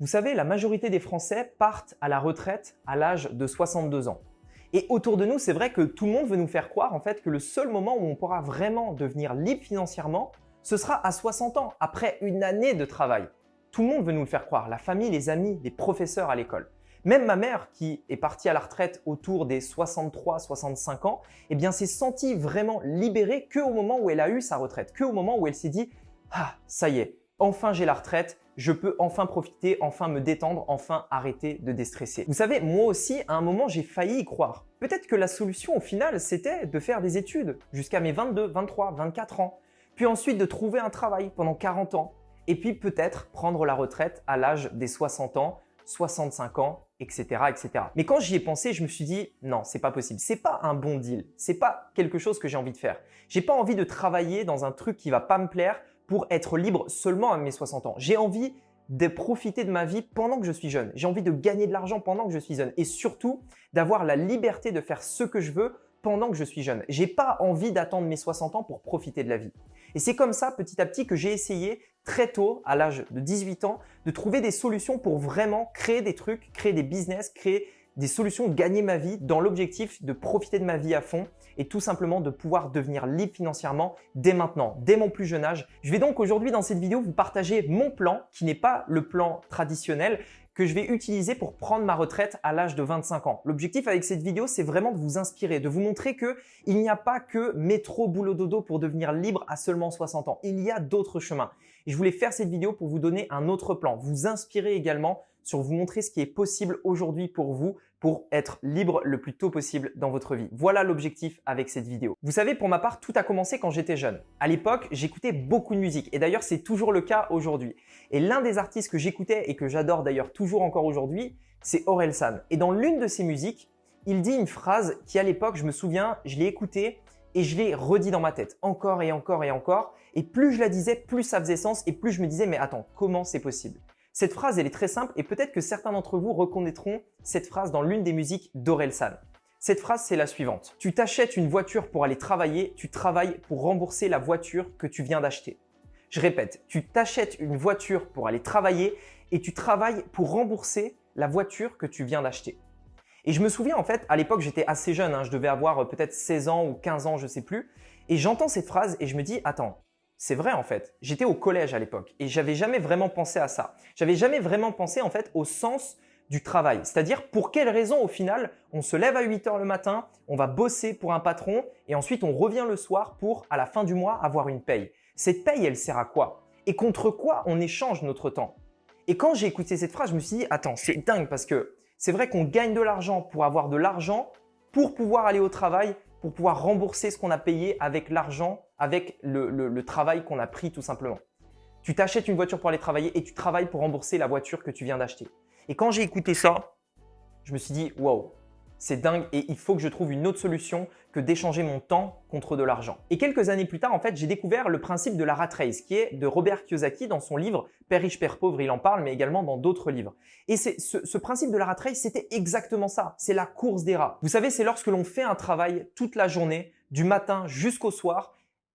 Vous savez, la majorité des Français partent à la retraite à l'âge de 62 ans. Et autour de nous, c'est vrai que tout le monde veut nous faire croire en fait que le seul moment où on pourra vraiment devenir libre financièrement, ce sera à 60 ans, après une année de travail. Tout le monde veut nous le faire croire, la famille, les amis, les professeurs à l'école. Même ma mère, qui est partie à la retraite autour des 63-65 ans, eh bien s'est sentie vraiment libérée qu'au moment où elle a eu sa retraite, qu'au moment où elle s'est dit « Ah, ça y est, enfin j'ai la retraite, je peux enfin profiter, enfin me détendre, enfin arrêter de déstresser. » Vous savez, moi aussi, à un moment, j'ai failli y croire. Peut-être que la solution au final, c'était de faire des études jusqu'à mes 22, 23, 24 ans, puis ensuite de trouver un travail pendant 40 ans, et puis peut-être prendre la retraite à l'âge des 60 ans, 65 ans, etc., etc. Mais quand j'y ai pensé, je me suis dit non, c'est pas possible. C'est pas un bon deal. C'est pas quelque chose que j'ai envie de faire. J'ai pas envie de travailler dans un truc qui va pas me plaire pour être libre seulement à mes 60 ans. J'ai envie de profiter de ma vie pendant que je suis jeune. J'ai envie de gagner de l'argent pendant que je suis jeune et surtout d'avoir la liberté de faire ce que je veux pendant que je suis jeune. J'ai pas envie d'attendre mes 60 ans pour profiter de la vie. Et c'est comme ça, petit à petit, que j'ai essayé très tôt, à l'âge de 18 ans, de trouver des solutions pour vraiment créer des trucs, créer des business, créer des solutions, gagner ma vie dans l'objectif de profiter de ma vie à fond et tout simplement de pouvoir devenir libre financièrement dès maintenant, dès mon plus jeune âge. Je vais donc aujourd'hui dans cette vidéo vous partager mon plan qui n'est pas le plan traditionnel que je vais utiliser pour prendre ma retraite à l'âge de 25 ans. L'objectif avec cette vidéo, c'est vraiment de vous inspirer, de vous montrer qu'il n'y a pas que métro, boulot, dodo pour devenir libre à seulement 60 ans. Il y a d'autres chemins. Et je voulais faire cette vidéo pour vous donner un autre plan, vous inspirer également sur vous montrer ce qui est possible aujourd'hui pour vous pour être libre le plus tôt possible dans votre vie. Voilà l'objectif avec cette vidéo. Vous savez, pour ma part, tout a commencé quand j'étais jeune. À l'époque, j'écoutais beaucoup de musique et d'ailleurs, c'est toujours le cas aujourd'hui. Et l'un des artistes que j'écoutais et que j'adore d'ailleurs toujours encore aujourd'hui, c'est Orelsan. Et dans l'une de ses musiques, il dit une phrase qui à l'époque, je me souviens, je l'ai écoutée et je l'ai redit dans ma tête encore et encore et encore. Et plus je la disais, plus ça faisait sens et plus je me disais « mais attends, comment c'est possible ?» Cette phrase, elle est très simple et peut-être que certains d'entre vous reconnaîtront cette phrase dans l'une des musiques d'Orelsan. Cette phrase, c'est la suivante. Tu t'achètes une voiture pour aller travailler, tu travailles pour rembourser la voiture que tu viens d'acheter. Je répète, tu t'achètes une voiture pour aller travailler et tu travailles pour rembourser la voiture que tu viens d'acheter. Et je me souviens en fait, à l'époque, j'étais assez jeune, je devais avoir peut-être 16 ans ou 15 ans, je ne sais plus. Et j'entends cette phrase et je me dis, attends, c'est vrai en fait. J'étais au collège à l'époque et j'avais jamais vraiment pensé à ça. J'avais jamais vraiment pensé en fait au sens du travail. C'est-à-dire pour quelle raison au final on se lève à 8 heures le matin, on va bosser pour un patron et ensuite on revient le soir pour à la fin du mois avoir une paye. Cette paye, elle sert à quoi? Et contre quoi on échange notre temps? Et quand j'ai écouté cette phrase, je me suis dit attends, c'est dingue parce que c'est vrai qu'on gagne de l'argent pour avoir de l'argent pour pouvoir aller au travail, pour pouvoir rembourser ce qu'on a payé avec l'argent, avec le travail qu'on a pris tout simplement. Tu t'achètes une voiture pour aller travailler et tu travailles pour rembourser la voiture que tu viens d'acheter. Et quand j'ai écouté ça, je me suis dit « wow, c'est dingue et il faut que je trouve une autre solution que d'échanger mon temps contre de l'argent ». Et quelques années plus tard, en fait, j'ai découvert le principe de la rat race qui est de Robert Kiyosaki dans son livre « Père riche, Père pauvre », il en parle, mais également dans d'autres livres. Et ce principe de la rat race, c'était exactement ça, c'est la course des rats. Vous savez, c'est lorsque l'on fait un travail toute la journée, du matin jusqu'au soir,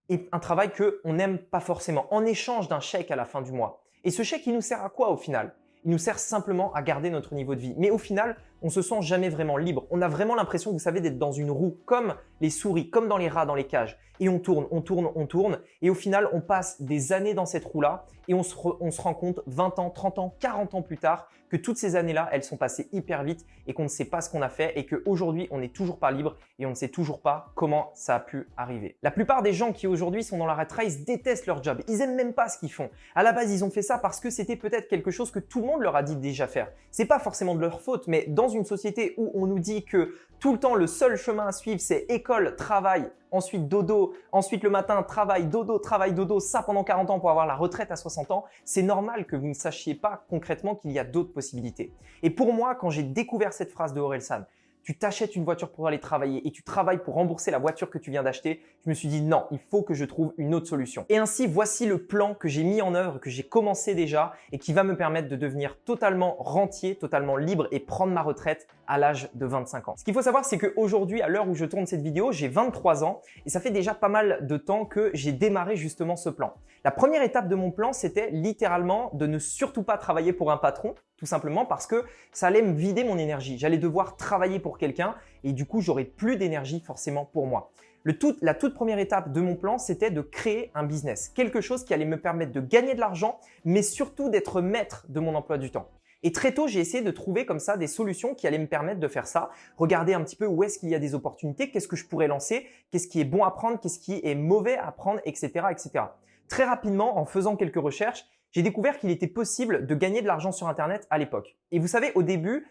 et un travail qu'on n'aime pas forcément, en échange d'un chèque à la fin du mois. Et ce chèque, il nous sert à quoi au final? Il nous sert simplement à garder notre niveau de vie. Mais au final, on se sent jamais vraiment libre. On a vraiment l'impression, vous savez, d'être dans une roue, comme les souris, comme dans les rats dans les cages. Et on tourne, on tourne, on tourne. Et au final, on passe des années dans cette roue-là et on se rend compte 20 ans, 30 ans, 40 ans plus tard que toutes ces années-là, elles sont passées hyper vite et qu'on ne sait pas ce qu'on a fait et qu'aujourd'hui, on n'est toujours pas libre et on ne sait toujours pas comment ça a pu arriver. La plupart des gens qui aujourd'hui sont dans la rat race détestent leur job. Ils n'aiment même pas ce qu'ils font. À la base, ils ont fait ça parce que c'était peut-être quelque chose que tout le monde leur a dit déjà faire. C'est pas forcément de leur faute, mais dans une société où on nous dit que tout le temps, le seul chemin à suivre, c'est école, travail, ensuite dodo, ensuite le matin, travail, dodo, ça pendant 40 ans pour avoir la retraite à 60 ans, c'est normal que vous ne sachiez pas concrètement qu'il y a d'autres possibilités. Et pour moi, quand j'ai découvert cette phrase de Orelsan, tu t'achètes une voiture pour aller travailler et tu travailles pour rembourser la voiture que tu viens d'acheter, je me suis dit non, il faut que je trouve une autre solution. Et ainsi, voici le plan que j'ai mis en œuvre, que j'ai commencé déjà et qui va me permettre de devenir totalement rentier, totalement libre et prendre ma retraite à l'âge de 25 ans. Ce qu'il faut savoir, c'est qu'aujourd'hui, à l'heure où je tourne cette vidéo, j'ai 23 ans et ça fait déjà pas mal de temps que j'ai démarré justement ce plan. La première étape de mon plan, c'était littéralement de ne surtout pas travailler pour un patron, tout simplement parce que ça allait me vider mon énergie. J'allais devoir travailler pour quelqu'un et du coup, j'aurais plus d'énergie forcément pour moi. La toute première étape de mon plan, c'était de créer un business, quelque chose qui allait me permettre de gagner de l'argent, mais surtout d'être maître de mon emploi du temps. Et très tôt, j'ai essayé de trouver comme ça des solutions qui allaient me permettre de faire ça, regarder un petit peu où est-ce qu'il y a des opportunités, qu'est-ce que je pourrais lancer, qu'est-ce qui est bon à prendre, qu'est-ce qui est mauvais à prendre, etc., etc. Très rapidement, en faisant quelques recherches, j'ai découvert qu'il était possible de gagner de l'argent sur Internet à l'époque. Et vous savez, au début,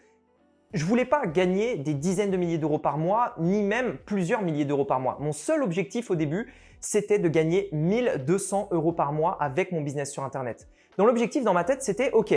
je voulais pas gagner des dizaines de milliers d'euros par mois, ni même plusieurs milliers d'euros par mois. Mon seul objectif au début, c'était de gagner 1200 euros par mois avec mon business sur Internet. Donc l'objectif dans ma tête, c'était OK,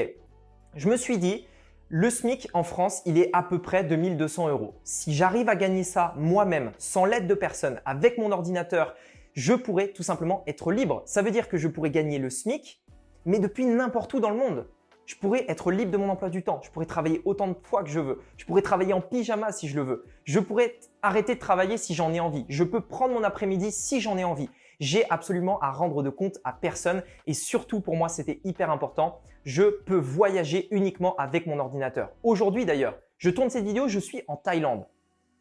je me suis dit, le SMIC en France, il est à peu près de 1200 euros. Si j'arrive à gagner ça moi-même, sans l'aide de personne, avec mon ordinateur, je pourrais tout simplement être libre. Ça veut dire que je pourrais gagner le SMIC, mais depuis n'importe où dans le monde. Je pourrais être libre de mon emploi du temps. Je pourrais travailler autant de fois que je veux. Je pourrais travailler en pyjama si je le veux. Je pourrais arrêter de travailler si j'en ai envie. Je peux prendre mon après-midi si j'en ai envie. J'ai absolument à rendre de compte à personne et surtout pour moi, c'était hyper important. Je peux voyager uniquement avec mon ordinateur. Aujourd'hui d'ailleurs, je tourne cette vidéo, je suis en Thaïlande.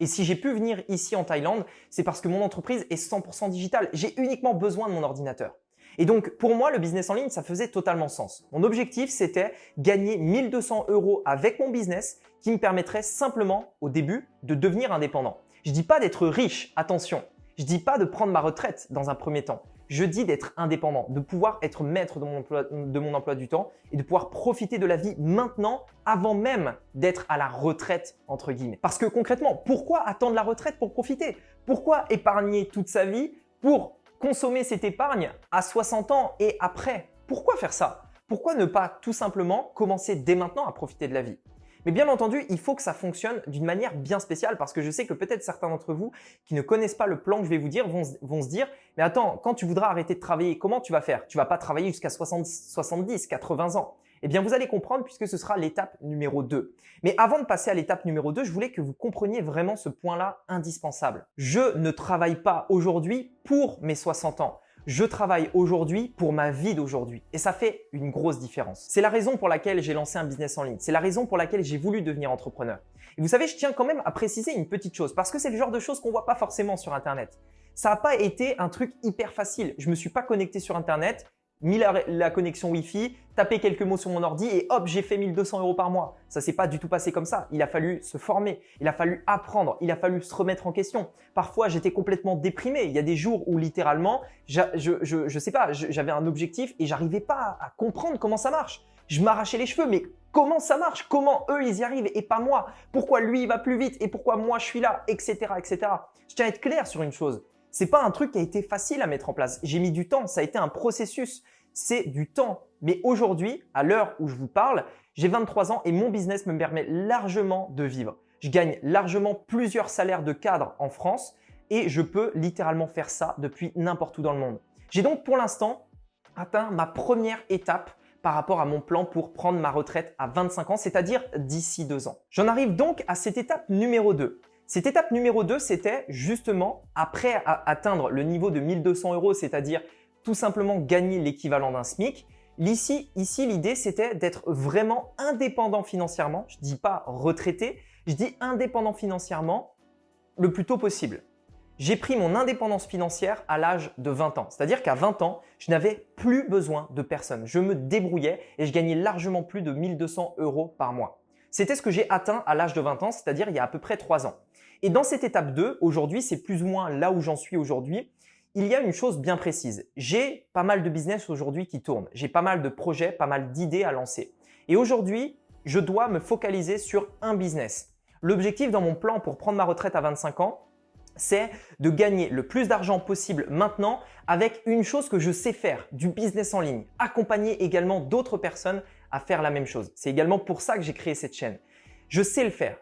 Et si j'ai pu venir ici en Thaïlande, c'est parce que mon entreprise est 100% digitale. J'ai uniquement besoin de mon ordinateur. Et donc, pour moi, le business en ligne, ça faisait totalement sens. Mon objectif, c'était gagner 1200 euros avec mon business qui me permettrait simplement, au début, de devenir indépendant. Je dis pas d'être riche, attention. Je dis pas de prendre ma retraite dans un premier temps. Je dis d'être indépendant, de pouvoir être maître de mon emploi du temps et de pouvoir profiter de la vie maintenant avant même d'être à la retraite, entre guillemets. Parce que concrètement, pourquoi attendre la retraite pour profiter? Pourquoi épargner toute sa vie pour consommer cette épargne à 60 ans et après? Pourquoi faire ça? Pourquoi ne pas tout simplement commencer dès maintenant à profiter de la vie? Mais bien entendu, il faut que ça fonctionne d'une manière bien spéciale parce que je sais que peut-être certains d'entre vous qui ne connaissent pas le plan que je vais vous dire vont se dire « Mais attends, quand tu voudras arrêter de travailler, comment tu vas faire? Tu vas pas travailler jusqu'à 70, 80 ans. » Eh bien, vous allez comprendre puisque ce sera l'étape numéro 2. Mais avant de passer à l'étape numéro 2, je voulais que vous compreniez vraiment ce point-là indispensable. Je ne travaille pas aujourd'hui pour mes 60 ans. Je travaille aujourd'hui pour ma vie d'aujourd'hui et ça fait une grosse différence. C'est la raison pour laquelle j'ai lancé un business en ligne. C'est la raison pour laquelle j'ai voulu devenir entrepreneur. Et vous savez, je tiens quand même à préciser une petite chose parce que c'est le genre de choses qu'on voit pas forcément sur Internet. Ça n'a pas été un truc hyper facile. Je me suis pas connecté sur Internet, mis la connexion Wi-Fi, tapé quelques mots sur mon ordi et hop, j'ai fait 1200 euros par mois. Ça s'est pas du tout passé comme ça. Il a fallu se former, il a fallu apprendre, il a fallu se remettre en question. Parfois, j'étais complètement déprimé. Il y a des jours où littéralement, je sais pas, j'avais un objectif et j'arrivais pas à comprendre comment ça marche. Je m'arrachais les cheveux, mais comment ça marche? Comment eux, ils y arrivent et pas moi? Pourquoi lui, il va plus vite et pourquoi moi, je suis là, etc., etc. Je tiens à être clair sur une chose. C'est pas un truc qui a été facile à mettre en place. J'ai mis du temps, ça a été un processus. C'est du temps. Mais aujourd'hui, à l'heure où je vous parle, j'ai 23 ans et mon business me permet largement de vivre. Je gagne largement plusieurs salaires de cadre en France et je peux littéralement faire ça depuis n'importe où dans le monde. J'ai donc pour l'instant atteint ma première étape par rapport à mon plan pour prendre ma retraite à 25 ans, c'est-à-dire d'ici 2 ans. J'en arrive donc à cette étape numéro 2. Cette étape numéro 2, c'était justement après atteindre le niveau de 1200 euros, c'est-à-dire tout simplement gagner l'équivalent d'un SMIC. Ici, l'idée, c'était d'être vraiment indépendant financièrement. Je ne dis pas retraité, je dis indépendant financièrement le plus tôt possible. J'ai pris mon indépendance financière à l'âge de 20 ans. C'est-à-dire qu'à 20 ans, je n'avais plus besoin de personne. Je me débrouillais et je gagnais largement plus de 1200 euros par mois. C'était ce que j'ai atteint à l'âge de 20 ans, c'est-à-dire il y a à peu près 3 ans. Et dans cette étape 2, aujourd'hui, c'est plus ou moins là où j'en suis aujourd'hui. Il y a une chose bien précise. J'ai pas mal de business aujourd'hui qui tournent. J'ai pas mal de projets, pas mal d'idées à lancer. Et aujourd'hui, je dois me focaliser sur un business. L'objectif dans mon plan pour prendre ma retraite à 25 ans, c'est de gagner le plus d'argent possible maintenant avec une chose que je sais faire, du business en ligne. Accompagner également d'autres personnes à faire la même chose. C'est également pour ça que j'ai créé cette chaîne. Je sais le faire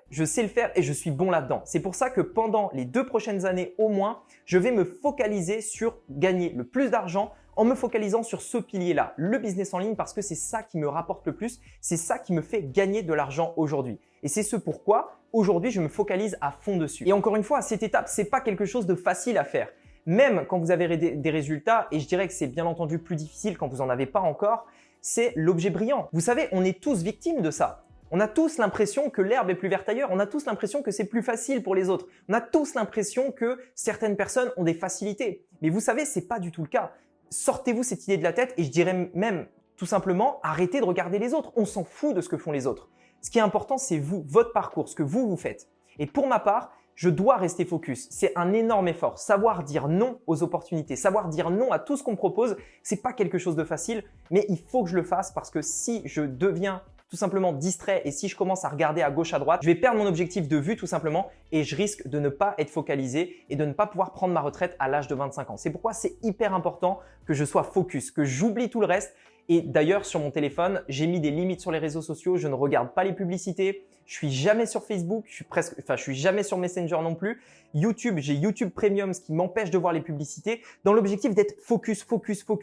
et je suis bon là-dedans. C'est pour ça que pendant les 2 prochaines années au moins, je vais me focaliser sur gagner le plus d'argent en me focalisant sur ce pilier-là, le business en ligne, parce que c'est ça qui me rapporte le plus, c'est ça qui me fait gagner de l'argent aujourd'hui. Et c'est ce pourquoi aujourd'hui je me focalise à fond dessus. Et encore une fois, cette étape, c'est pas quelque chose de facile à faire. Même quand vous avez des résultats, et je dirais que c'est bien entendu plus difficile quand vous n'en avez pas encore, c'est l'objet brillant. Vous savez, on est tous victimes de ça. On a tous l'impression que l'herbe est plus verte ailleurs, on a tous l'impression que c'est plus facile pour les autres, on a tous l'impression que certaines personnes ont des facilités. Mais vous savez, c'est pas du tout le cas. Sortez-vous cette idée de la tête et je dirais même tout simplement arrêtez de regarder les autres. On s'en fout de ce que font les autres. Ce qui est important, c'est vous, votre parcours, ce que vous faites. Et pour ma part, je dois rester focus. C'est un énorme effort. Savoir dire non aux opportunités, savoir dire non à tout ce qu'on me propose, c'est pas quelque chose de facile, mais il faut que je le fasse parce que si je deviens tout simplement distrait et si je commence à regarder à gauche, à droite, je vais perdre mon objectif de vue tout simplement et je risque de ne pas être focalisé et de ne pas pouvoir prendre ma retraite à l'âge de 25 ans. C'est pourquoi c'est hyper important que je sois focus, que j'oublie tout le reste. Et d'ailleurs, sur mon téléphone, j'ai mis des limites sur les réseaux sociaux. Je ne regarde pas les publicités. Je suis jamais sur Facebook. Je suis jamais sur Messenger non plus. YouTube, j'ai YouTube Premium, ce qui m'empêche de voir les publicités dans l'objectif d'être focus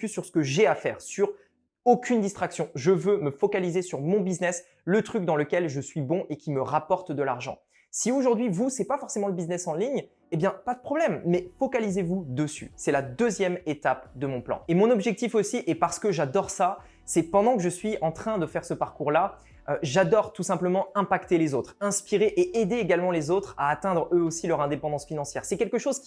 sur ce que j'ai à faire, sur aucune distraction. Je veux me focaliser sur mon business, le truc dans lequel je suis bon et qui me rapporte de l'argent. Si aujourd'hui, vous, c'est pas forcément le business en ligne, eh bien, pas de problème, mais focalisez-vous dessus. C'est la deuxième étape de mon plan. Et mon objectif aussi, et parce que j'adore ça, c'est pendant que je suis en train de faire ce parcours-là, j'adore tout simplement impacter les autres, inspirer et aider également les autres à atteindre eux aussi leur indépendance financière. C'est quelque chose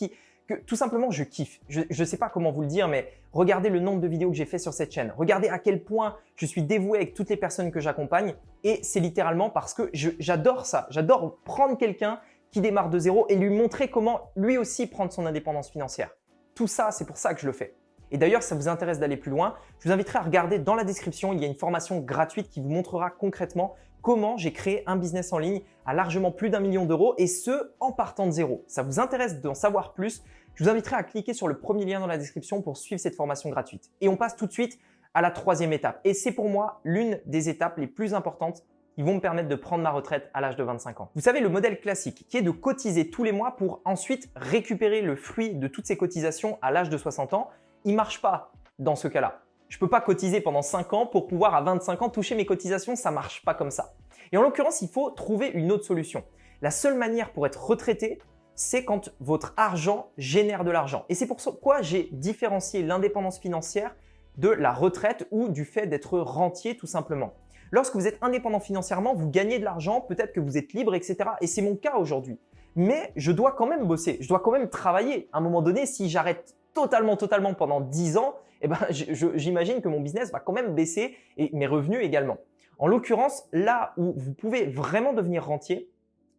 que tout simplement je kiffe. Je ne sais pas comment vous le dire, mais regardez le nombre de vidéos que j'ai fait sur cette chaîne. Regardez à quel point je suis dévoué avec toutes les personnes que j'accompagne et c'est littéralement parce que j'adore ça. J'adore prendre quelqu'un qui démarre de zéro et lui montrer comment lui aussi prendre son indépendance financière. Tout ça, c'est pour ça que je le fais. Et d'ailleurs, si ça vous intéresse d'aller plus loin, je vous inviterai à regarder dans la description, il y a une formation gratuite qui vous montrera concrètement comment j'ai créé un business en ligne à largement plus d'1 million d'euros et ce, en partant de zéro. Ça vous intéresse d'en savoir plus, je vous inviterai à cliquer sur le premier lien dans la description pour suivre cette formation gratuite. Et on passe tout de suite à la troisième étape. Et c'est pour moi l'une des étapes les plus importantes qui vont me permettre de prendre ma retraite à l'âge de 25 ans. Vous savez, le modèle classique qui est de cotiser tous les mois pour ensuite récupérer le fruit de toutes ces cotisations à l'âge de 60 ans, il ne marche pas dans ce cas-là. Je ne peux pas cotiser pendant 5 ans pour pouvoir à 25 ans toucher mes cotisations, ça ne marche pas comme ça. Et en l'occurrence, il faut trouver une autre solution. La seule manière pour être retraité, c'est quand votre argent génère de l'argent. Et c'est pourquoi j'ai différencié l'indépendance financière de la retraite ou du fait d'être rentier tout simplement. Lorsque vous êtes indépendant financièrement, vous gagnez de l'argent, peut-être que vous êtes libre, etc. Et c'est mon cas aujourd'hui. Mais je dois quand même bosser, je dois quand même travailler. À un moment donné, si j'arrête totalement pendant 10 ans, eh ben, j'imagine que mon business va quand même baisser et mes revenus également. En l'occurrence, là où vous pouvez vraiment devenir rentier,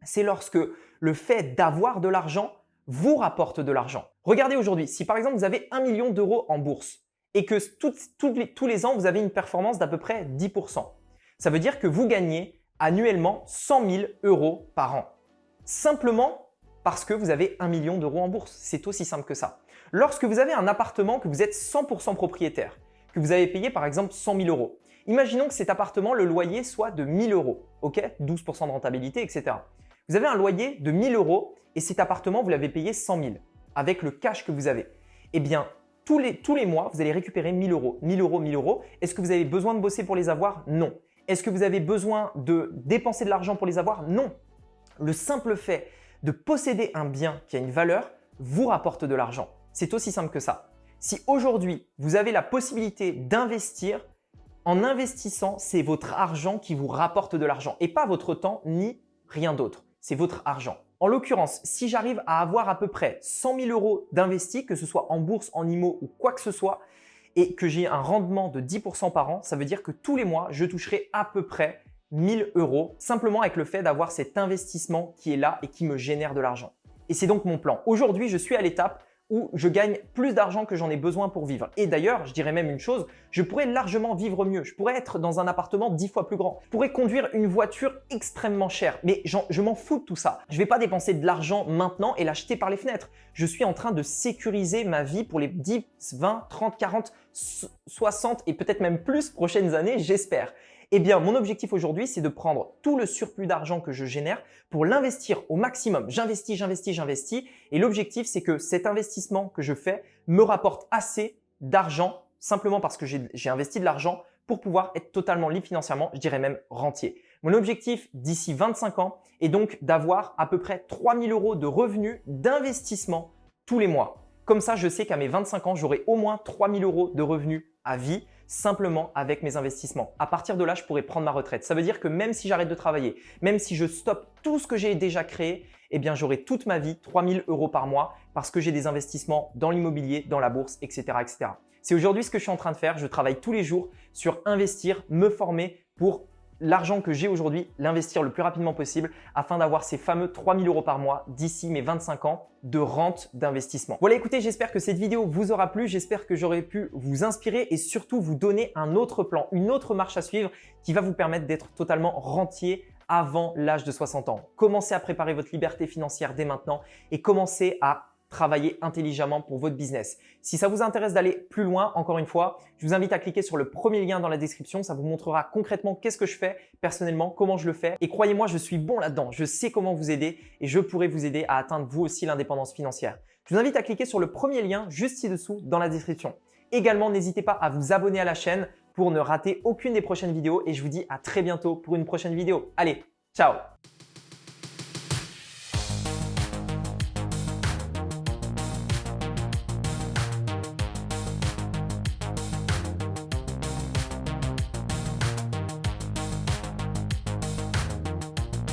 c'est lorsque le fait d'avoir de l'argent vous rapporte de l'argent. Regardez aujourd'hui, si par exemple vous avez 1 million d'euros en bourse et que tous les ans vous avez une performance d'à peu près 10%, ça veut dire que vous gagnez annuellement 100 000 euros par an. Simplement parce que vous avez 1 million d'euros en bourse. C'est aussi simple que ça. Lorsque vous avez un appartement que vous êtes 100% propriétaire, que vous avez payé par exemple 100 000 euros, imaginons que cet appartement, le loyer soit de 1 000 euros, ok, 12% de rentabilité, etc. Vous avez un loyer de 1 000 euros et cet appartement, vous l'avez payé 100 000 avec le cash que vous avez. Eh bien, tous les mois, vous allez récupérer 1 000 euros, 1 000 euros, 1 000 euros. Est-ce que vous avez besoin de bosser pour les avoir? Non. Est-ce que vous avez besoin de dépenser de l'argent pour les avoir? Non. Le simple fait de posséder un bien qui a une valeur vous rapporte de l'argent. C'est aussi simple que ça. Si aujourd'hui, vous avez la possibilité d'investir, en investissant, c'est votre argent qui vous rapporte de l'argent et pas votre temps ni rien d'autre. C'est votre argent. En l'occurrence, si j'arrive à avoir à peu près 100 000 euros d'investis, que ce soit en bourse, en IMO ou quoi que ce soit, et que j'ai un rendement de 10% par an, ça veut dire que tous les mois, je toucherai à peu près 1 000 euros simplement avec le fait d'avoir cet investissement qui est là et qui me génère de l'argent. Et c'est donc mon plan. Aujourd'hui, je suis à l'étape où je gagne plus d'argent que j'en ai besoin pour vivre. Et d'ailleurs, je dirais même une chose, je pourrais largement vivre mieux. Je pourrais être dans un appartement 10 fois plus grand. Je pourrais conduire une voiture extrêmement chère. Mais je m'en fous de tout ça. Je ne vais pas dépenser de l'argent maintenant et l'acheter par les fenêtres. Je suis en train de sécuriser ma vie pour les 10, 20, 30, 40, 60 et peut-être même plus prochaines années, j'espère. Eh bien, mon objectif aujourd'hui, c'est de prendre tout le surplus d'argent que je génère pour l'investir au maximum. J'investis, j'investis, j'investis. Et l'objectif, c'est que cet investissement que je fais me rapporte assez d'argent simplement parce que j'ai investi de l'argent pour pouvoir être totalement libre financièrement, je dirais même rentier. Mon objectif d'ici 25 ans est donc d'avoir à peu près 3 000 € de revenus d'investissement tous les mois. Comme ça, je sais qu'à mes 25 ans, j'aurai au moins 3 000 € de revenus à vie simplement avec mes investissements. À partir de là, je pourrai prendre ma retraite. Ça veut dire que même si j'arrête de travailler, même si je stoppe tout ce que j'ai déjà créé, eh bien, j'aurai toute ma vie 3 000 € par mois parce que j'ai des investissements dans l'immobilier, dans la bourse, etc., etc. C'est aujourd'hui ce que je suis en train de faire. Je travaille tous les jours sur investir, me former pour l'argent que j'ai aujourd'hui, l'investir le plus rapidement possible afin d'avoir ces fameux 3 000 € par mois d'ici mes 25 ans de rente d'investissement. Voilà, écoutez, j'espère que cette vidéo vous aura plu. J'espère que j'aurai pu vous inspirer et surtout vous donner un autre plan, une autre marche à suivre qui va vous permettre d'être totalement rentier avant l'âge de 60 ans. Commencez à préparer votre liberté financière dès maintenant et commencez à travailler intelligemment pour votre business. Si ça vous intéresse d'aller plus loin, encore une fois, je vous invite à cliquer sur le premier lien dans la description. Ça vous montrera concrètement qu'est-ce que je fais personnellement, comment je le fais. Et croyez-moi, je suis bon là-dedans. Je sais comment vous aider et je pourrai vous aider à atteindre vous aussi l'indépendance financière. Je vous invite à cliquer sur le premier lien juste ci-dessous dans la description. Également, n'hésitez pas à vous abonner à la chaîne pour ne rater aucune des prochaines vidéos et je vous dis à très bientôt pour une prochaine vidéo. Allez, ciao!